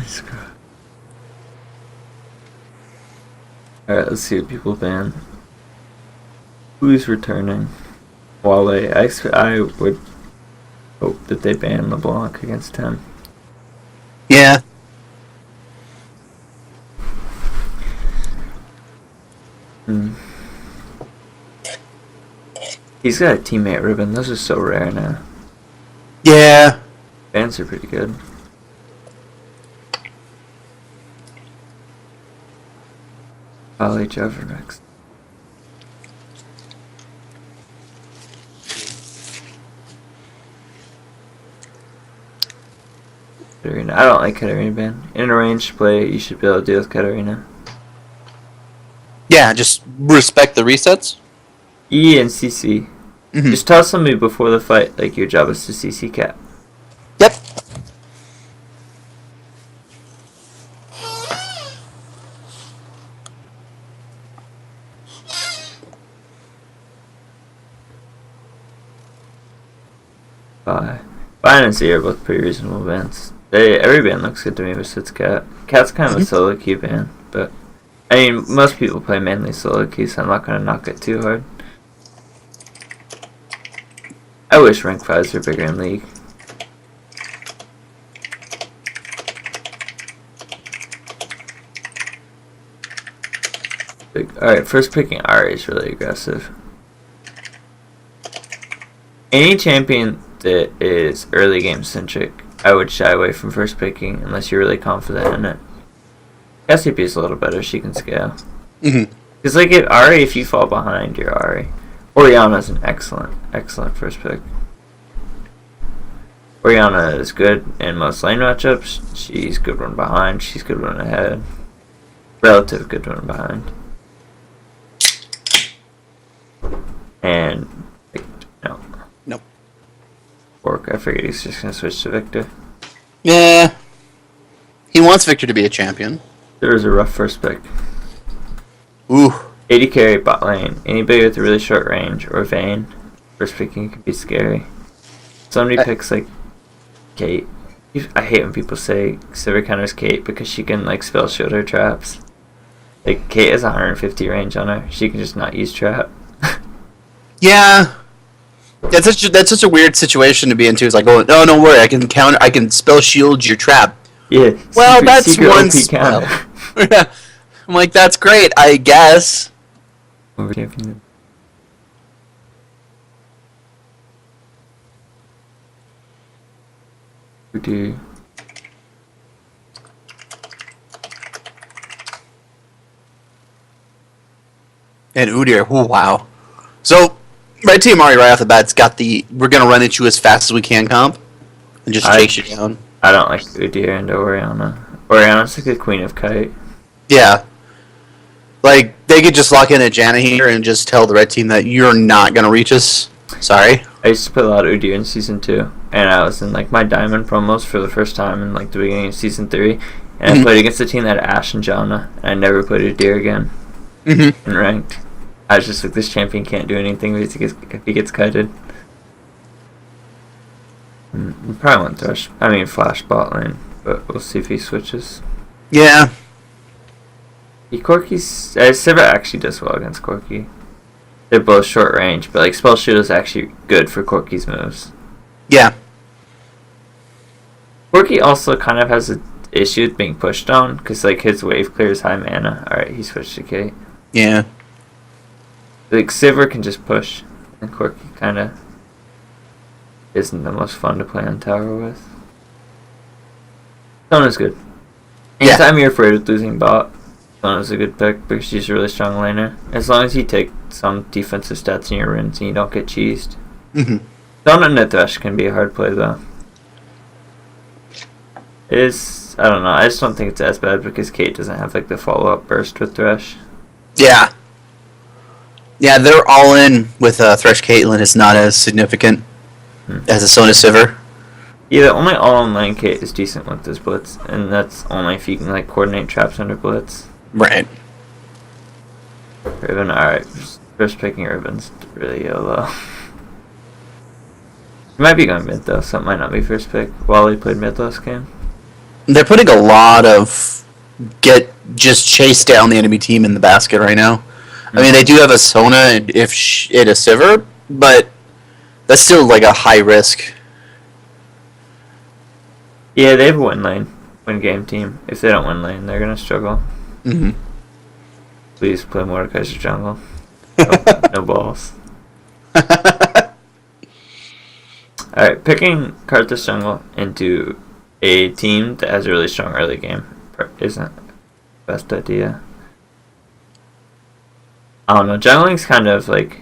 Holy scrap. Alright, let's see what people ban. Who's returning? Wale. I would hope that they ban LeBlanc against him. Yeah. He's got a teammate ribbon. Those are so rare now. Yeah. Bans are pretty good. Wale Javrix. Katarina. I don't like Katarina ban. In a ranged play, you should be able to deal with Katarina. Yeah, just respect the resets. E and CC. Just tell somebody before the fight, like, your job is to CC cap. Yep. Fine and Z are both pretty reasonable bands. Every band looks good to me besides Cat. Cat's kind of a solo queue band, but I mean, most people play mainly solo queue, so I'm not going to knock it too hard. I wish rank 5s were bigger in League. Alright, first picking Ari is really aggressive. Any champion that is early game centric, I would shy away from first picking unless you're really confident in it. SCP is a little better, she can scale. Because like if you fall behind, you're Ari. Orianna's an excellent first pick. Orianna is good in most lane matchups. She's good one behind, she's good one ahead. Relative good one behind. And Nope. Orc, I figured he's just gonna switch to Victor. Yeah. He wants Victor to be a champion. There was a rough first pick. Ooh. 80 carry bot lane. Anybody with a really short range or Vayne, first picking could be scary. Somebody picks like Kate. I hate when people say Sivir counters Kate because she can like spell shield her traps. Like Kate has 150 range on her. She can just not use trap. Yeah. That's such a weird situation to be into. It's like, oh no, don't worry, I can spell shield your trap. Yeah. Well, that's secret one OP spell. counter. Yeah. I'm like, that's great, I guess. Over champion. Udyr. And Udyr, oh wow. So, Red Team already right off the bat's got the we're gonna run at you as fast as we can comp and just chase you down. I don't like Udyr and Orianna. Orianna's like the queen of kite. Yeah. Like, they could just lock in a Janna here and just tell the red team that you're not gonna reach us. Sorry. I used to play a lot of Udyr in Season 2, and I was in like my Diamond promos for the first time in like the beginning of Season 3, and I played against a team that had Ashe and Janna, and I never played Udyr again in ranked. I was just like, this champion can't do anything if he gets kited. Probably won't flash bot lane, but we'll see if he switches. Yeah. Corki's Sivir actually does well against Corki. They're both short range, but like spell shield is actually good for Corki's moves. Yeah. Corki also kind of has an issue with being pushed on because like his wave clears high mana. All right, he switched to Kate. Yeah. Like Sivir can just push, and Corki kind of isn't the most fun to play on tower with. Sona's good. Anytime you're afraid of losing bot, Sona's a good pick because she's a really strong laner. As long as you take some defensive stats in your runes and you don't get cheesed. Sona and Thresh can be a hard play though. I don't know, I just don't think it's as bad because Kate doesn't have like the follow-up burst with Thresh. Yeah. Yeah, they're all in with Thresh Caitlyn is not as significant as a Sona Sivir. Yeah, the only all-in lane Kate is decent with this Blitz, and that's only if you can like coordinate traps under Blitz. Right. Riven, alright. First picking Riven's really YOLO. He might be going mid though, so it might not be first pick. Wally played mid last game. They're putting a lot of just chase down the enemy team in the basket right now. I mean, they do have a Sona and a Sivir, but that's still like a high risk. Yeah, they have a win game team. If they don't win lane, they're gonna struggle. Mm-hmm. Please play Mordekaiser's jungle. No, no balls. Alright, picking Karthus jungle into a team that has a really strong early game isn't the best idea. I don't know, jungling's kind of like,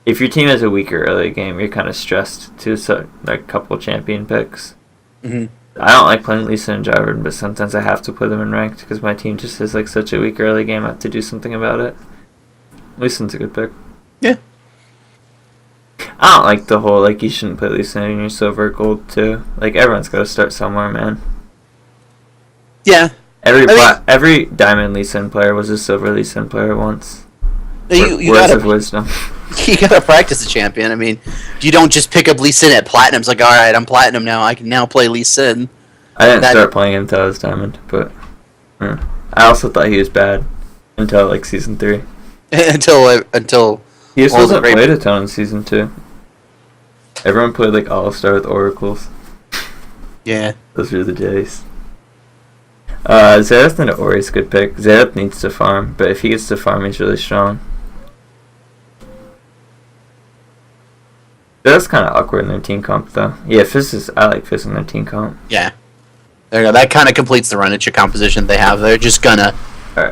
if your team has a weaker early game, you're kind of stressed to like a couple champion picks. Mm-hmm. I don't like playing Lisa and Jarvan, but sometimes I have to play them in ranked because my team just has like such a weak early game. I have to do something about it. Lisan's a good pick. Yeah. I don't like the whole like you shouldn't play Lisa in your silver gold too. Like everyone's got to start somewhere, man. Yeah. Every diamond Lee Sin player was a silver Lee Sin player once. You Words gotta, of wisdom. You gotta practice the champion. I mean, you don't just pick up Lee Sin at platinum. It's like, all right, I'm platinum now. I can now play Lee Sin. I didn't start playing him until I was diamond, but I also thought he was bad until like season 3. until he just wasn't played a ton in season 2. Everyone played like All-Star with oracles. Yeah, those were the days. Xerath into Ori's a good pick. Xerath needs to farm, but if he gets to farm, he's really strong. That's kind of awkward in their team comp, though. Yeah, I like Fizz in their team comp. Yeah. There you go. That kind of completes the run at your composition they have. They're just gonna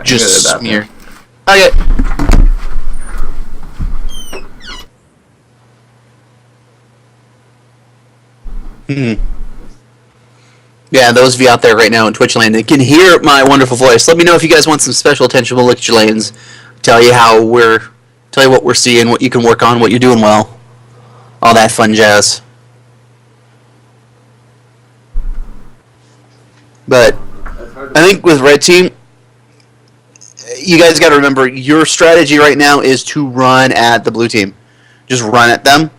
just smear. Okay. Yeah, those of you out there right now in Twitch land that can hear my wonderful voice, let me know if you guys want some special attention. We'll look at your lanes, tell you what we're seeing, what you can work on, what you're doing well, all that fun jazz. But I think with Red Team, you guys got to remember your strategy right now is to run at the Blue Team. Just run at them.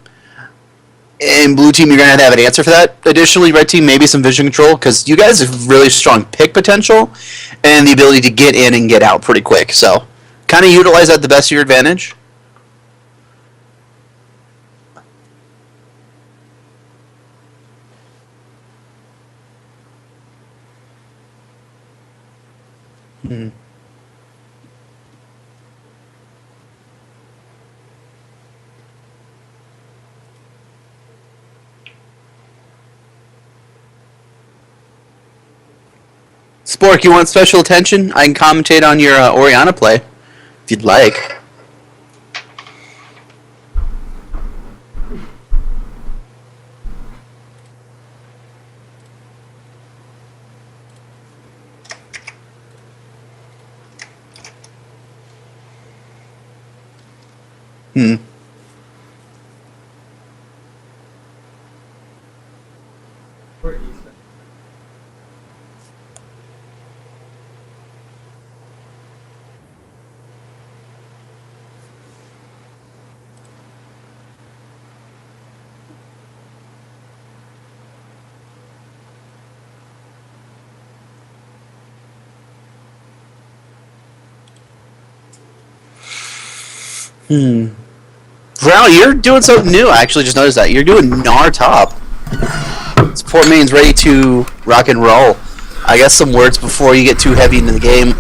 In Blue Team, you're going to have an answer for that. Additionally, Red Team, maybe some vision control, because you guys have really strong pick potential and the ability to get in and get out pretty quick. So, kind of utilize that to the best of your advantage. Spork, you want special attention? I can commentate on your Orianna play, if you'd like. Val, you're doing something new. I actually just noticed that. You're doing Gnar top. Support main's ready to rock and roll. I guess some words before you get too heavy into the game.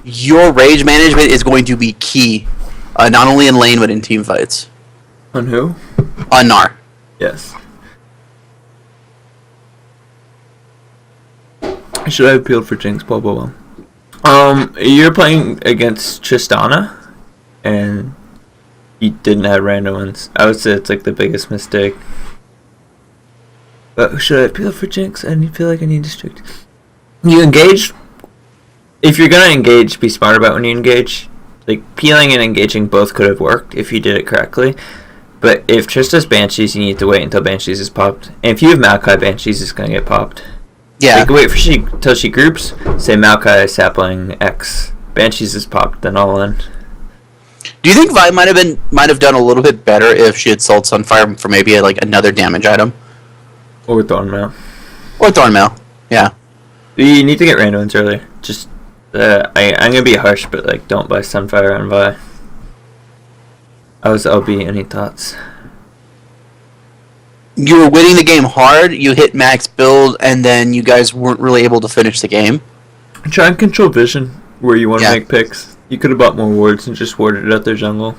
Your rage management is going to be key, not only in lane, but in team fights. On who? On Gnar. Yes. Should I have appealed for Jinx? Blah, blah, blah. You're playing against Tristana, and you didn't have random ones. I would say it's like the biggest mistake. But should I appeal for Jinx? I feel like I need to strict. You engage. If you're gonna engage, be smart about when you engage. Like peeling and engaging both could have worked if you did it correctly. But if Trista's Banshees, you need to wait until Banshees is popped. And if you have Maokai Banshees, it's gonna get popped. Yeah. Like, wait for till she groups. Say Maokai, Sapling, X. Banshees is popped, then all in. Do you think Vi might have done a little bit better if she had sold Sunfire for maybe like another damage item? Or Thorn Mount. Or Thornmail. Yeah. You need to get randoms early. Just, I'm gonna be harsh, but like, don't buy Sunfire and buy. I was LB. Any thoughts? You were winning the game hard, you hit max build, and then you guys weren't really able to finish the game. Try and control vision where you want to make picks. You could have bought more wards and just warded it at their jungle.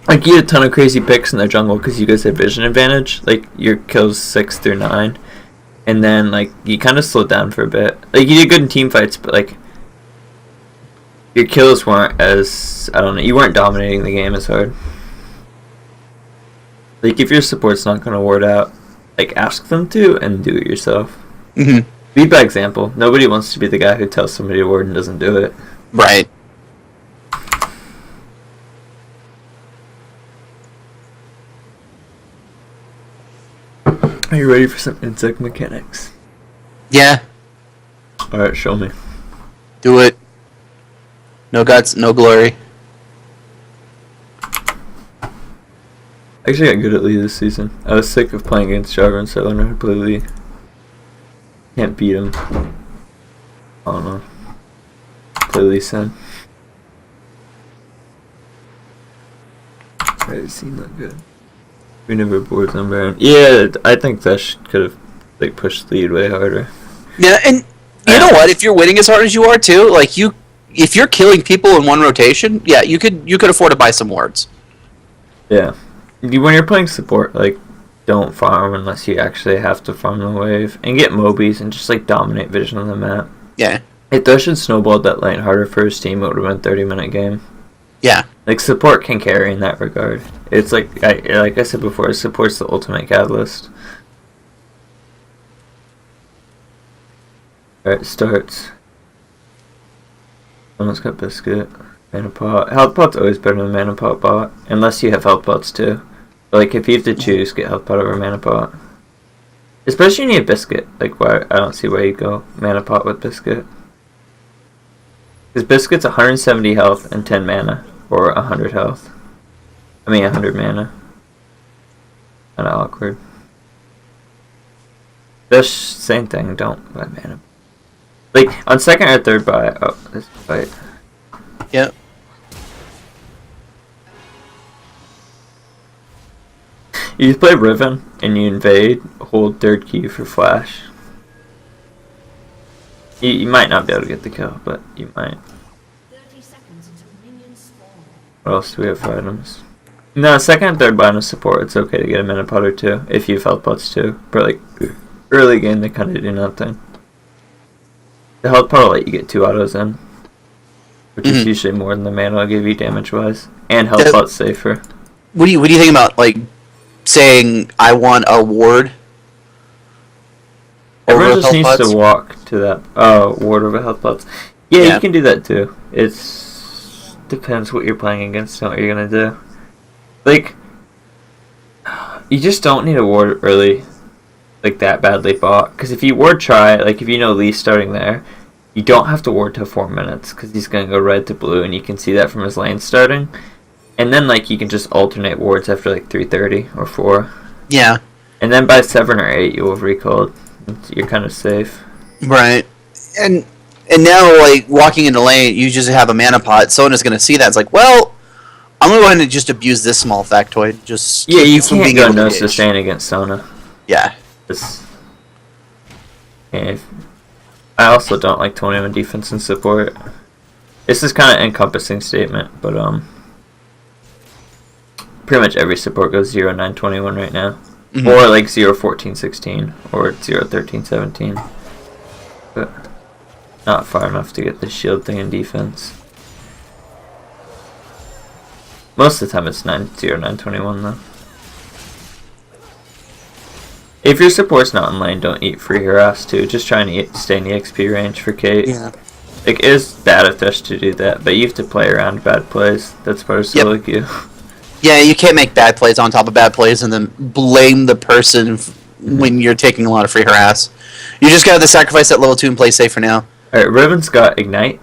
Like, you had a ton of crazy picks in their jungle because you guys had vision advantage. Like, your kills 6 through 9. And then, like, you kind of slowed down for a bit. Like, you did good in team fights, but, like, your kills weren't as, I don't know, you weren't dominating the game as hard. Like, if your support's not going to ward out, like, ask them to and do it yourself. Mm-hmm. Be by example. Nobody wants to be the guy who tells somebody to ward and doesn't do it. Right. Are you ready for some insect mechanics? Yeah. Alright, show me. Do it. No guts, no glory. I actually got good at Lee this season. I was sick of playing against Jarvan, so I learned how to play Lee. Can't beat him. I don't know. Play Lee Sin. Alright, seemed not good. We never boards on Baron. Yeah, I think that could have like pushed lead way harder. Yeah, and you know what? If you're winning as hard as you are too, like if you're killing people in one rotation, yeah, you could afford to buy some wards. Yeah, when you're playing support, like, don't farm unless you actually have to farm the wave, and get Mobies and just like dominate vision on the map. Yeah. If Thresh had snowballed that lane harder for his team, it would have been a 30-minute game. Yeah. Like, support can carry in that regard. It's like I said before, support's the ultimate catalyst. Alright, starts. Someone's got Biscuit. Mana Pot. Health Pot's always better than Mana Pot bot. Unless you have Health Pots too. But, like, if you have to choose, get Health Pot over Mana Pot. Especially when you need Biscuit. Like, why I don't see why you go Mana Pot with Biscuit. Because Biscuit's 170 health and 10 mana. Or 100 health. I mean 100 mana. Kinda awkward. Just same thing, don't buy mana. Like, on second or third buy, oh, this fight. Yep. You play Riven and you invade, hold third key for flash. You might not be able to get the kill, but you might. 30 seconds until minions spawn. What else do we have for items? No, second and third buy on support, it's okay to get a mana pot or two, if you have health pots too. But like, early game they kinda do nothing. The health pot will let you get 2 autos in. Which is usually more than the mana will give you damage wise. And health pot's safer. What do you think about, like, saying I want a ward? Everyone just needs to walk to that ward over health pots. Yeah, you can do that too. It's depends what you're playing against and what you're gonna do. Like, you just don't need a ward early, like that badly bought. Because if you ward try, like if you know Lee's starting there, you don't have to ward till 4 minutes because he's gonna go red to blue, and you can see that from his lane starting. And then like you can just alternate wards after like 3:30 or 4. Yeah. And then by 7 or 8 you'll have recalled. You're kind of safe. Right. And now, like, walking into lane, you just have a mana pot. Someone is going to see that. It's like, well, I'm going to go ahead and just abuse this small factoid. Just yeah, you can't go no sustain against Sona. Yeah. I also don't like 21 defense and support. This is kind of encompassing statement, but pretty much every support goes 0, 9, 21 right now. Or like 0, 14, 16, or 0, 13, 17. But not far enough to get the shield thing in defense. Most of the time it's 9, 0, 9, 21 though. If your support's not in lane, don't eat free harass too. Just try and stay in the XP range for Kate. Yeah. It is bad of Thresh to do that, but you have to play around bad plays. That's part of solo queue. Yeah, you can't make bad plays on top of bad plays and then blame the person when you're taking a lot of free harass. You just gotta sacrifice that level 2 and play safe for now. Alright, Riven's got Ignite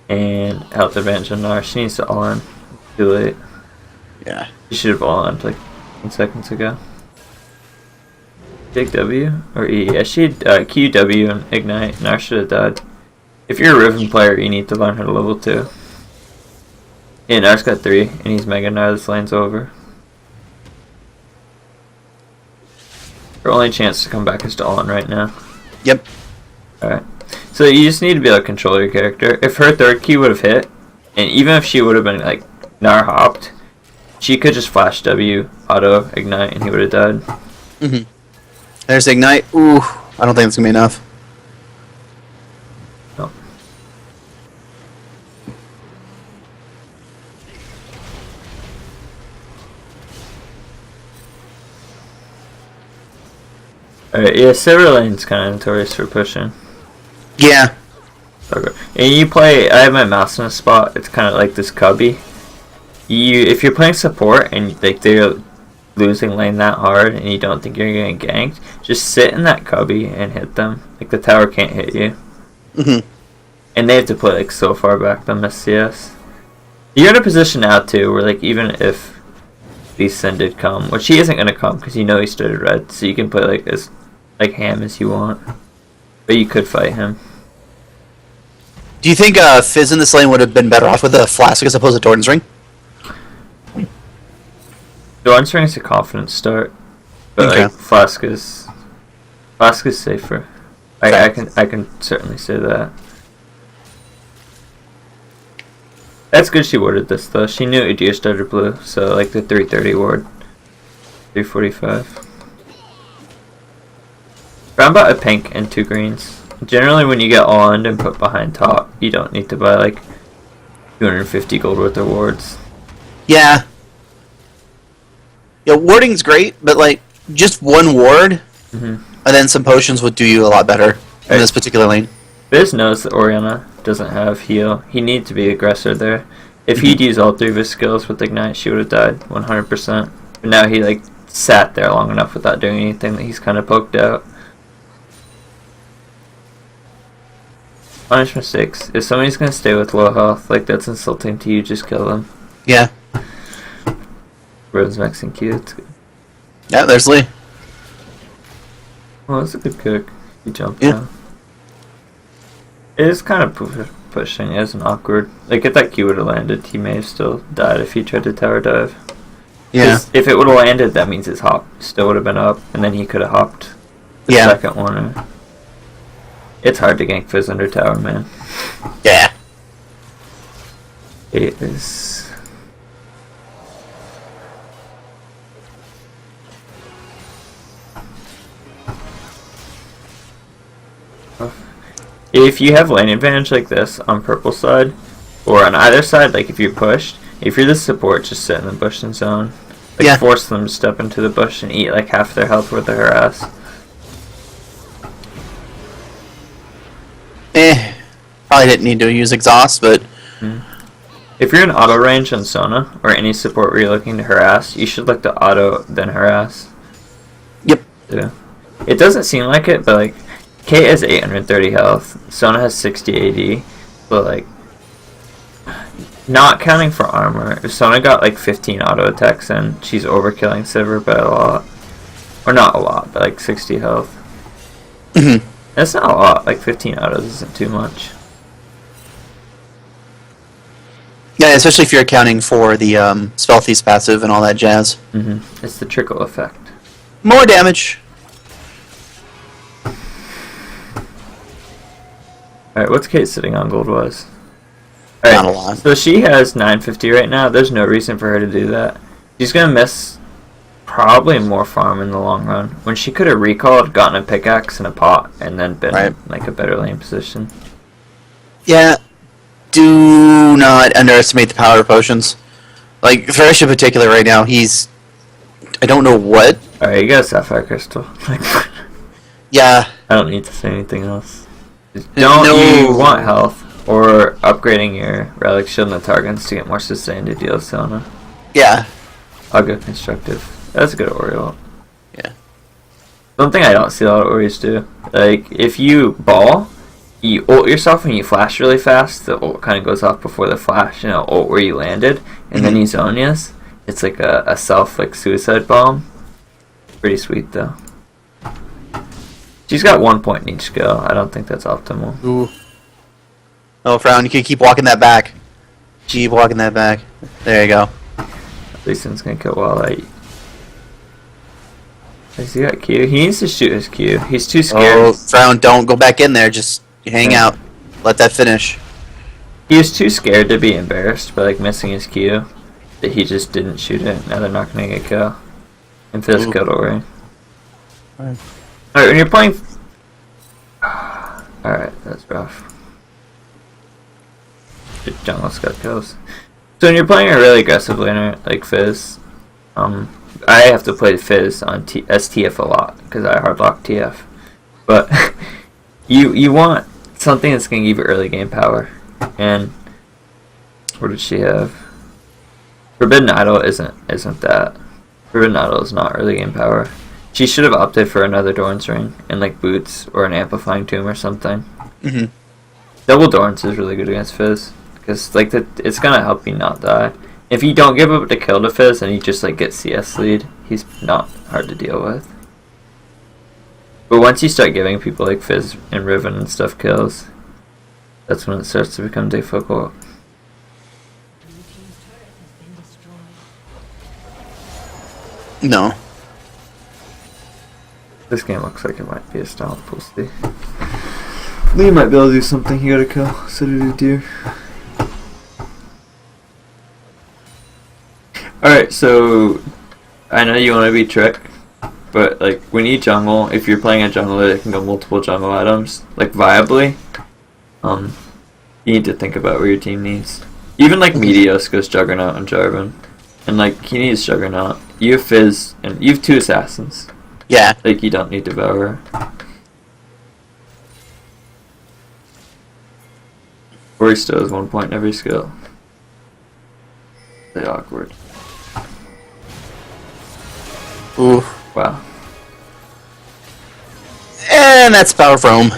and health advantage on Nar. She needs to all in. Too late. Yeah. She should have all in like 10 seconds ago. Take W or E. Yeah, she Q, W, and Ignite. Nar should have died. If you're a Riven player, you need to learn how to level 2. Yeah, Nar's got 3, and he's Mega Nar. This lane's over. Her only chance to come back is to all-in right now. Yep. Alright. So you just need to be able to control your character. If her third key would have hit, and even if she would have been like Nar hopped, she could just flash W, auto, ignite, and he would have died. Mm-hmm. There's Ignite. Ooh, I don't think it's going to be enough. No. Alright, yeah, Silver Lane's kind of notorious for pushing. Yeah. Okay. And you play, I have my mouse in a spot, it's kind of like this cubby. If you're playing support and like they're losing lane that hard and you don't think you're getting ganked, just sit in that cubby and hit them. Like the tower can't hit you. Mm-hmm. And they have to play like so far back to miss CS. You're in a position now too where like even if Lee Sin did come, which he isn't gonna come because you know he started red, so you can play like as like ham as you want. But you could fight him. Do you think Fizz in this lane would have been better off with a Flask as opposed to Jordan's Ring? Dawn's Ring is a confident start, but Okay. like Flask is safer. I can certainly say that. That's good she warded this though. She knew Udyr started blue, so like the 330 ward. 345. Brown bought a pink and 2 greens. Generally when you get on and put behind top, you don't need to buy like 250 gold worth of wards. Yeah. Yeah, warding's great, but like just one ward Mm-hmm. and then some potions would do you a lot better in Right. this particular lane. Biz knows that Orianna doesn't have heal. He needs to be aggressor there. If he'd used all 3 of his skills with Ignite, she would have died 100%. But now he like sat there long enough without doing anything that he's kind of poked out. Punish mistakes. If somebody's gonna stay with low health, like that's insulting to you, just kill them. Yeah. Rose Max and Q, it's good. Yeah, there's Lee. Well, that's a good kick. You jumped Yeah. down. It is kind of pushing. It isn't awkward. Like if that Q would have landed, he may have still died if he tried to tower dive. Yeah. 'Cause if it would have landed, that means his hop still would have been up, and then he could have hopped the Yeah. second one. It's hard to gank Fizz under tower, man. Yeah. It is. If you have lane advantage like this on purple side, or on either side, like if you're pushed, if you're the support, just sit in the bush and zone. Like Yeah. force them to step into the bush and eat like half their health with the harass. Probably didn't need to use exhaust, but If you're in auto range on Sona, or any support where you're looking to harass, you should look to auto, then harass. yep. Yeah. It doesn't seem like it, but like, Kate has 830 health, Sona has 60 AD, but like, not counting for armor, if Sona got like 15 auto attacks in, she's overkilling Sivir by a lot. Or not a lot, but like 60 health. Mm-hmm. That's not a lot, like 15 autos isn't too much. Yeah, especially if you're accounting for the spell thief's passive and all that jazz. It's the trickle effect. More damage. Alright, what's Kate sitting on gold was? Not a lot. So she has 950 right now. There's no reason for her to do that. She's gonna miss probably more farm in the long run. When she could have recalled, gotten a pickaxe and a pot, and then been Right. in like a better lane position. Yeah. Do not underestimate the power of potions. Like, Thresh in particular right now, he's... I don't know what. Alright, you got a sapphire crystal. Like, Yeah. I don't need to say anything else. Just don't No. you want health or upgrading your relic shield and the targets to get more sustain to deal Sona? Yeah. I'll go constructive. That's a good Oriole. Yeah. Something I don't see a lot of Oris do. Like, if you ball, you ult yourself and you flash really fast, the ult kind of goes off before the flash, and it'll ult where you landed, and then you Zonias. It's like a self, like, suicide bomb. Pretty sweet, though. She's got 1 point in each skill. I don't think that's optimal. Ooh. Oh, Frown, you can keep walking that back. Keep walking that back. There you go. Lee Sin's gonna kill Wildlight. Has he got Q? He needs to shoot his Q. He's too scared. Oh, Frown, don't go back in there. Just hang out. Let that finish. He was too scared to be embarrassed by like missing his Q that he just didn't shoot it. Now they're not gonna get kill. And Fizz killed Ori. Alright, when you're playing... Alright, that's rough. The jungle's got kills. So when you're playing a really aggressive laner like Fizz, I have to play Fizz on STF a lot because I hardlock TF. But you want something that's gonna give you early game power. And what did she have? Forbidden Idol isn't that. Forbidden Idol is not early game power. She should have opted for another Dorn's Ring and like boots or an amplifying tomb or something. Mm-hmm. Double Dorns is really good against Fizz because like it's gonna help you not die. If you don't give up the kill to Fizz and you just like get CS lead, he's not hard to deal with. But once you start giving people like Fizz and Riven and stuff kills, that's when it starts to become difficult. Blue team's turret has been destroyed. No. This game looks like it might be a style. We'll see. Lee might be able to do something. He got a kill. So did a deer. Alright, so I know you want to be Trick, but like when you jungle, if you're playing a jungler that can go multiple jungle items, like viably, you need to think about what your team needs. Even like Meteos goes Juggernaut and Jarvan, and like he needs Juggernaut. You have Fizz, and you have 2 assassins. Yeah. Like you don't need Devourer. Or he still has 1 point in every skill. They awkward. Ooh. Wow. And that's power from.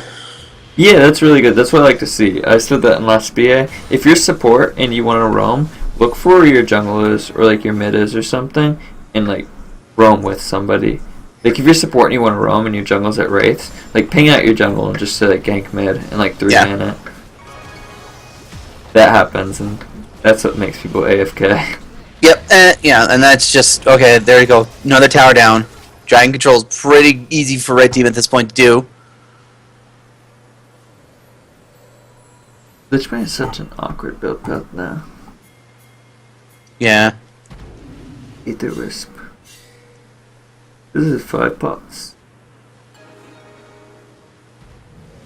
Yeah, that's really good. That's what I like to see. I said that in last BA. If you're support and you want to roam, look for where your jungle is or like your mid is or something, and like roam with somebody. Like if you're support and you want to roam and your jungle's at Wraiths, like ping out your jungle and just say like gank mid and like 3-man it. That happens and that's what makes people AFK. Yep, yeah, and that's just... Okay, there you go. Another tower down. Dragon control is pretty easy for red team at this point to do. Lichbane is such an awkward build path now. Yeah. Eat the Wisp. This is 5 pots.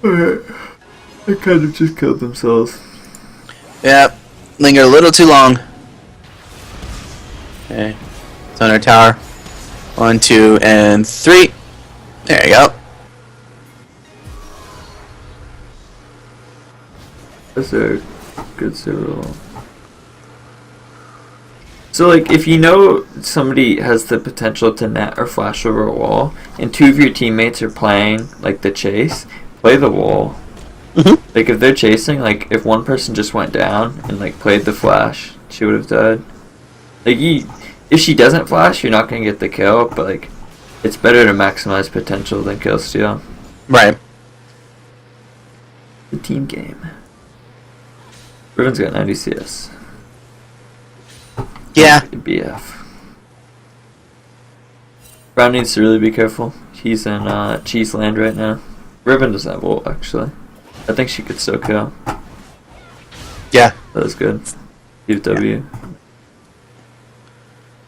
Alright. They kind of just killed themselves. Yep. Lingered a little too long. Okay. It's on our tower. 1, 2, and 3. There you go. That's a good zero. So like if you know somebody has the potential to net or flash over a wall and 2 of your teammates are playing like the chase, play the wall. Mm-hmm. Like if they're chasing, like if one person just went down and like played the flash, she would have died. Like if she doesn't flash, you're not gonna get the kill, but like it's better to maximize potential than kill steal. Right. The team game. Riven's got 90 CS. Yeah. BF. Brown needs to really be careful. He's in Cheese Land right now. Riven doesn't have ult actually. I think she could still kill. Yeah. That was good. Give W.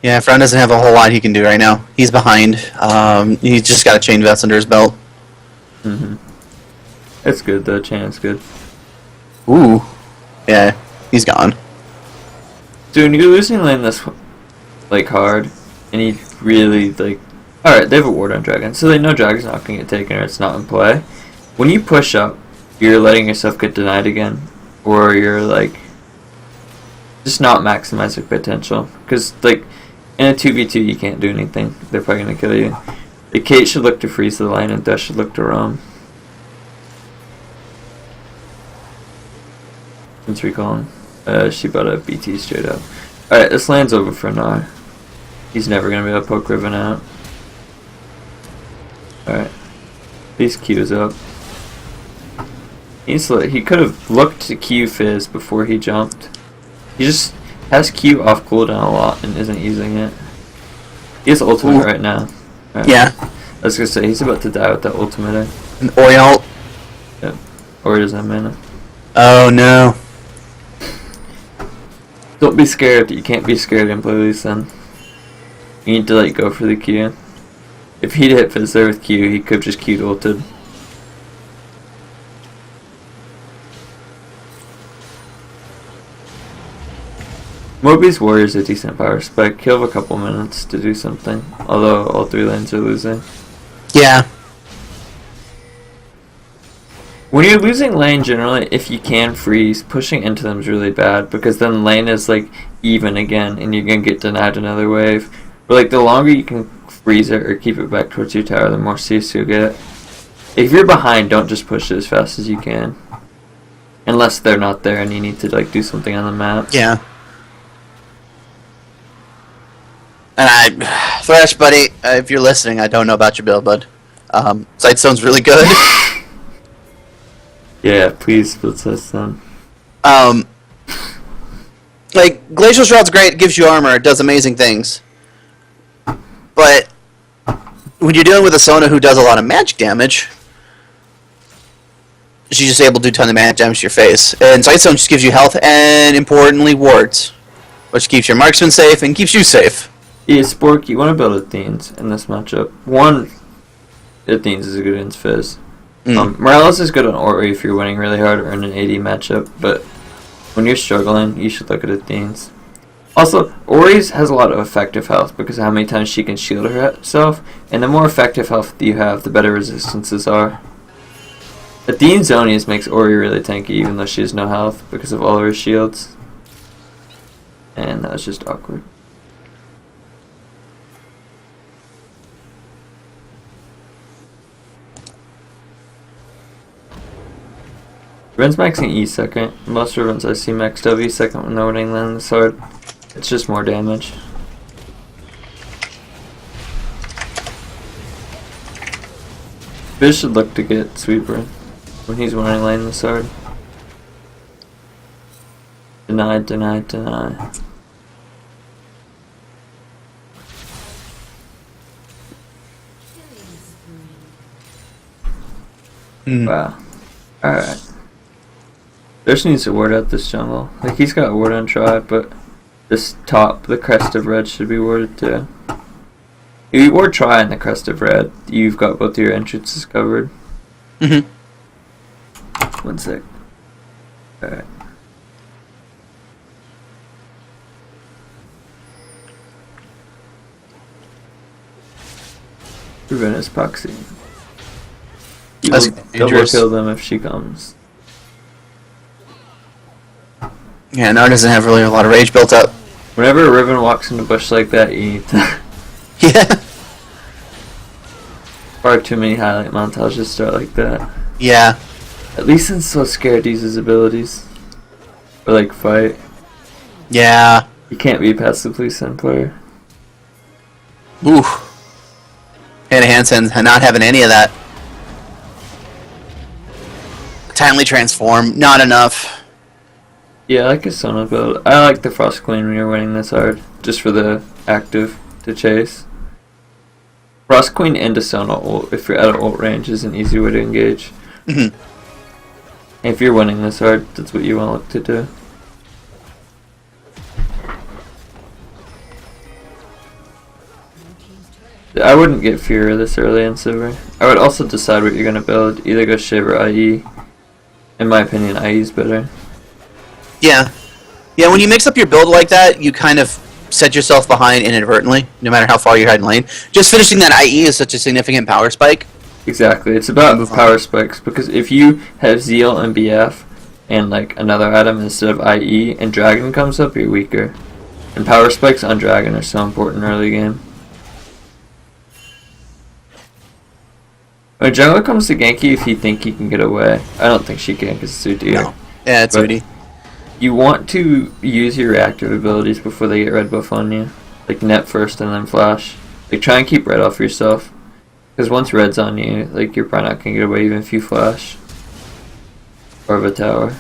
Yeah, Frown doesn't have a whole lot he can do right now. He's behind. He's just got a chain vest under his belt. Mm-hmm. It's good though. Chan's good. Ooh. Yeah, he's gone. Dude, when you're losing lane this like hard, and you really like, all right, they have a ward on Dragon, so they know Dragon's not gonna get taken or it's not in play. When you push up, you're letting yourself get denied again, or you're like just not maximizing potential. Because like in a 2v2, you can't do anything. They're probably gonna kill you. Like, Kate should look to freeze the lane, and Death should look to roam. Since recalling. She bought a BT straight up. Alright, this lane's over for now. He's never gonna be able to poke Riven out. Alright. These Q's up. He could have looked to Q Fizz before he jumped. He just has Q off cooldown a lot and isn't using it. He has ultimate Ooh. right now. Right. Yeah. I was gonna say, he's about to die with that ultimate. An Ori ult. Yep. Or he doesn't have mana. Oh no. Don't be scared. You can't be scared and play Lee Sin. You need to like go for the Q. If he'd hit Fizz there with Q, he could have just Q'd ulted. Moby's Warrior is a decent power spec. He'll have a couple minutes to do something. Although all 3 lanes are losing. Yeah. When you're losing lane, generally, if you can freeze, pushing into them is really bad because then lane is like even again, and you're gonna get denied another wave. But like the longer you can freeze it or keep it back towards your tower, the more CS you'll get. If you're behind, don't just push it as fast as you can, unless they're not there and you need to like do something on the map. Yeah. And Thresh, buddy, if you're listening, I don't know about your build, bud. Sightstone's really good. Yeah, please split Sightstone. Like, Glacial Shroud's great, it gives you armor, it does amazing things. But when you're dealing with a Sona who does a lot of magic damage, she's just able to do a ton of magic damage to your face. And Sightstone just gives you health and, importantly, wards, which keeps your marksman safe and keeps you safe. Yeah, Spork, you want to build Athenes in this matchup. One, Athenes is a good against Fizz. Morales is good on Ori if you're winning really hard or in an AD matchup, but when you're struggling, you should look at Athenes. Also, Ori's has a lot of effective health because of how many times she can shield herself, and the more effective health you have, the better resistances are. Athene's Zonius makes Ori really tanky even though she has no health because of all of her shields. And that was just awkward. Ren's maxing E second. Most Revens I see max W second when they're winning land this hard. It's just more damage. Fizz should look to get Sweeper when he's running lane this hard. Denied, denied, denied. Wow. Alright. Just needs to ward out this jungle. Like, he's got ward on try, but this top, the crest of red, should be warded too. If you ward try in the crest of red, you've got both your entrances covered. Mm-hmm. 1 sec. Alright. Ravenna's proxy. You That's will double dangerous. kill them if she comes. Yeah, Nar doesn't have really a lot of rage built up. Whenever a Riven walks in a bush like that, you need to Yeah. far too many highlight montages start like that. Yeah. At least it's so scared to use his abilities. Or like fight. Yeah. You can't be a passively sim player. Ooh. Hannah Hansen not having any of that. Timely transform, not enough. Yeah, I like his Sona build. I like the Frost Queen when you're winning this hard, just for the active to chase. Frost Queen and a Sona ult, if you're out of ult range, is an easy way to engage. Mm-hmm. And if you're winning this hard, that's what you want to look to do. I wouldn't get Fury this early in Silver. I would also decide what you're going to build. Either go Shiv or IE. In my opinion, IE is better. Yeah. Yeah, when you mix up your build like that, you kind of set yourself behind inadvertently, no matter how far you're hiding lane. Just finishing that IE is such a significant power spike. Exactly. It's about power spikes, because if you have Zeal and BF and like another item instead of IE and Dragon comes up, you're weaker. And power spikes on Dragon are so important early game. When jungler comes to gank you, if you think you can get away, I don't think she can because it's too dear. No. Yeah, it's But OD. you want to use your reactive abilities before they get red buff on you. Like net first and then flash. Like try and keep red off yourself. Because once red's on you, like, you're probably not gonna get away even if you flash. Or have a tower.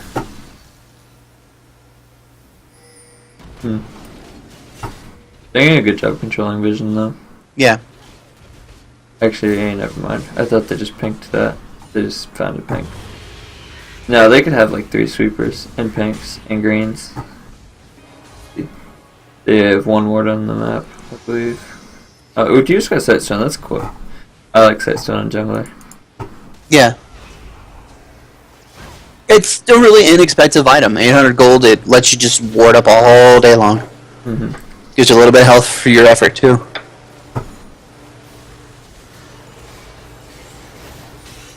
They're doing a good job controlling vision, though. Yeah. Actually, never mind. I thought they just pinked that. They just found a pink. No, they could have like 3 sweepers and pinks and greens. They have 1 ward on the map, I believe. Oh, you just got Sightstone. That's cool. I like Sightstone on jungler. Yeah. It's a really inexpensive item. 800 gold. It lets you just ward up all day long. Mm-hmm. Gives you a little bit of health for your effort too.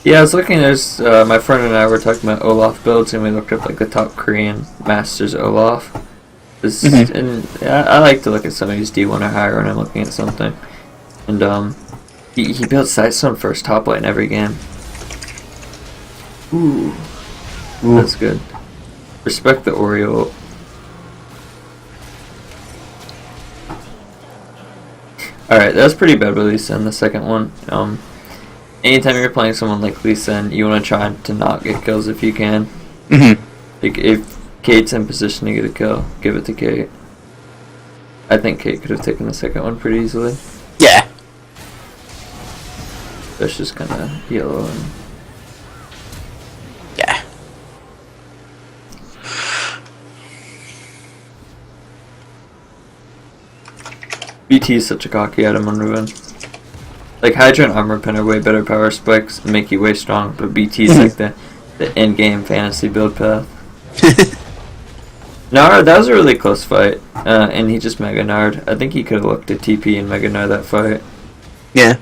Yeah, I was looking. There's my friend and I were talking about Olaf builds, and we looked up like the top Korean masters Olaf. And I like to look at some of these D1 or higher when I'm looking at something. And he built Sightstone first top lane every game. Ooh, that's good. Respect the Oreo. Alright, that's pretty bad with Lee Sin, the second one. Anytime you're playing someone like Lee Sin, you want to try to not get kills if you can. Like, if Kate's in position to get a kill, give it to Kate. I think Kate could have taken the second one pretty easily. Yeah. That's just kind of yellow and... Yeah. BT is such a cocky item on Riven. Like, Hydra and Armor Pin are way better power spikes and make you way strong, but BT is like the end-game fantasy build path. Nard, that was a really close fight, and he just Mega Nard. I think he could have looked at TP and Mega Nard that fight. Yeah.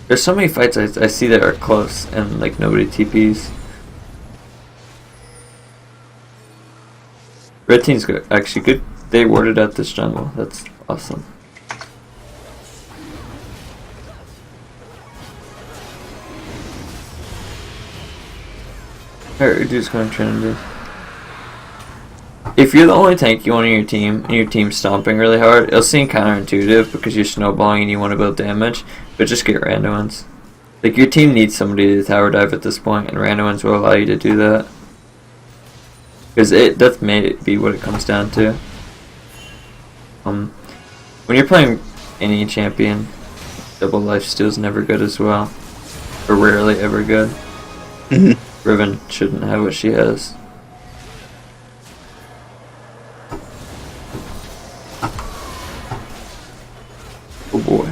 There's so many fights I see that are close, and like nobody TPs. Red team's good, actually good. They warded out this jungle. That's awesome. Alright, dude's going Trinity. If you're the only tank you want on your team, and your team's stomping really hard, it'll seem counterintuitive because you're snowballing and you want to build damage, but just get random ones. Like, your team needs somebody to tower dive at this point, and random ones will allow you to do that. Because that's made it be what it comes down to. When you're playing any champion, double lifesteal is never good as well. Or rarely ever good. Riven shouldn't have what she has. Oh boy.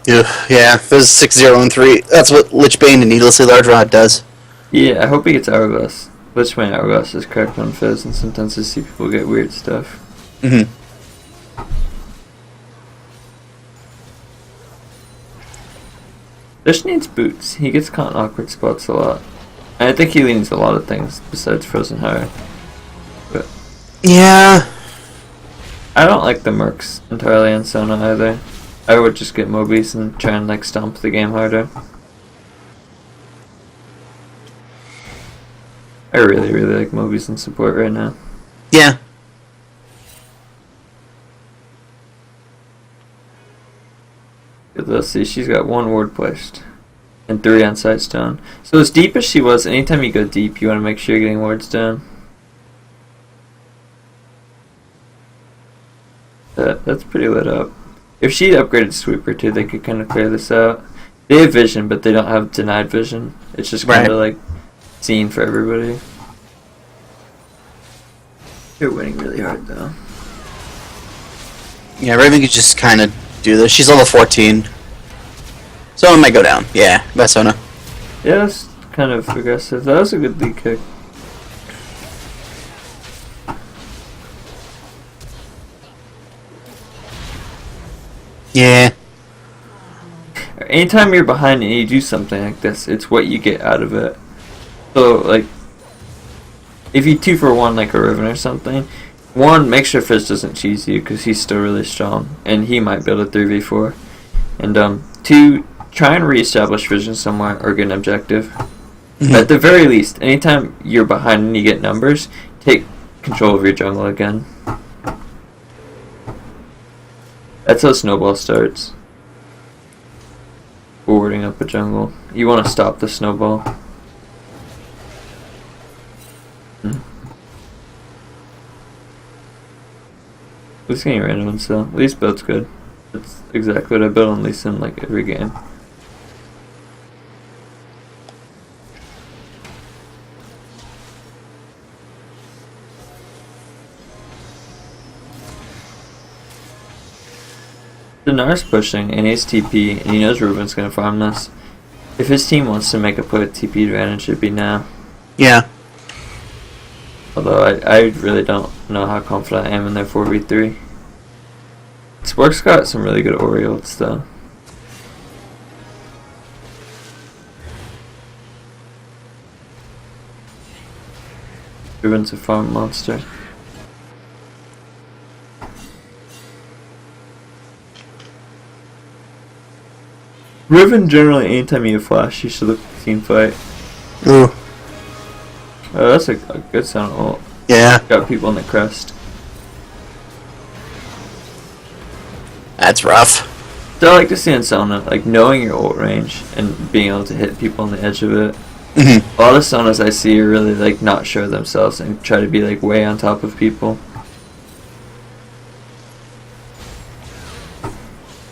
Yeah, if it was 6-0 and 3, that's what Lich Bane and Needlessly Large Rod does. Yeah, I hope he gets Hourglass. Lich Bane Hourglass is correct on Fizz, and sometimes I see people get weird stuff. Lish needs boots. He gets caught in awkward spots a lot. And I think he needs a lot of things besides Frozen Heart. But Yeah. I don't like the Mercs entirely on Sona either. I would just get Mobies and try and like stomp the game harder. I really, really like Mobies in support right now. Yeah. Let's see, she's got 1 ward placed. And 3 on Sightstone. So as deep as she was, anytime you go deep, you want to make sure you're getting wards down. That's pretty lit up. If she upgraded Sweeper too, they could kind of clear this out. They have vision, but they don't have denied vision. It's just kind of like seen for everybody. They're winning really hard though. Yeah, Raven could just kind of do this. She's level 14. So it might go down. Yeah, that's Sona. Yeah, that's kind of aggressive. That was a good lead kick. Yeah. Anytime you're behind and you do something like this, it's what you get out of it. So, like, if you 2 for 1 like a Riven or something, 1, make sure Fizz doesn't cheese you because he's still really strong and he might build a 3v4. And 2, try and reestablish vision somewhere or get an objective. At the very least, anytime you're behind and you get numbers, take control of your jungle again. That's how snowball starts. Forwarding up a jungle. You want to stop the snowball. This getting random still. At least build's good. That's exactly what I build on least in like every game. Dinar's pushing and he's TP and he knows Ruben's gonna farm this. If his team wants to make a play with TP advantage, it'd be now. Yeah. Although I really don't know how confident I am in their 4v3. Spork's got some really good Orioles though. Ruben's a farm monster. Riven generally, anytime you flash, you should look at the team fight. Ooh. Oh, that's a good sound ult. Yeah. Got people on the crest. That's rough. So I like to see in Sona, like knowing your ult range and being able to hit people on the edge of it. Mm-hmm. A lot of Sonas I see are really like not show themselves and try to be like way on top of people.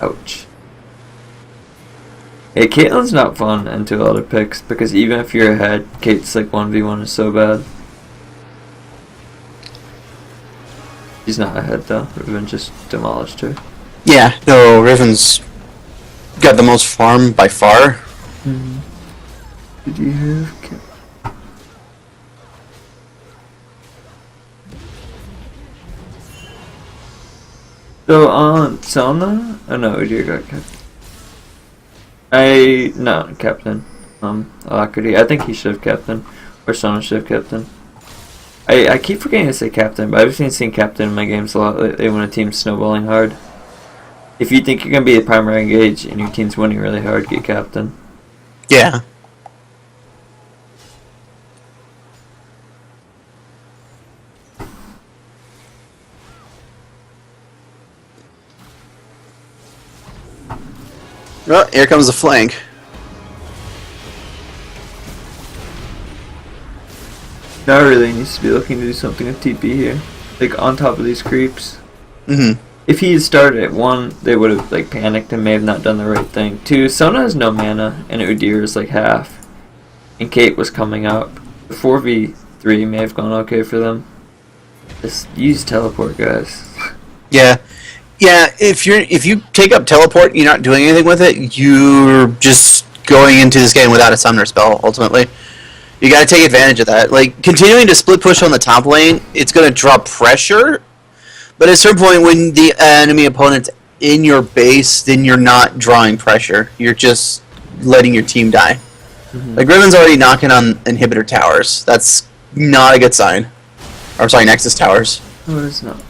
Ouch. Yeah, Caitlyn's not fun into a lot of picks because even if you're ahead, Kate's like 1v1 is so bad. She's not ahead though. Riven just demolished her. Yeah, no, Riven's got the most farm by far. Mm-hmm. Did you have So on Sona? Oh no, you got captain. No, captain. Alacrity. I think he should have captain. Or Sona should have captain. I keep forgetting to say captain, but I've been seeing captain in my games a lot lately when a team's snowballing hard. If you think you're gonna be the primary engage and your team's winning really hard, get captain. Yeah. Well, here comes the flank. Now really needs to be looking to do something with TP here. Like on top of these creeps. Mm-hmm. If he had started at 1, they would have like panicked and may have not done the right thing. 2, Sona has no mana and Udyr is like half. And Kate was coming up. The 4v3 may have gone okay for them. Just use teleport, guys. Yeah. Yeah, if you take up teleport and you're not doing anything with it, you're just going into this game without a summoner spell, ultimately. You gotta take advantage of that. Like, continuing to split push on the top lane, it's gonna draw pressure, but at a certain point when the enemy opponent's in your base, then you're not drawing pressure. You're just letting your team die. Mm-hmm. Like, Riven's already knocking on inhibitor towers. That's not a good sign. Or, sorry, Nexus towers. No, it's not.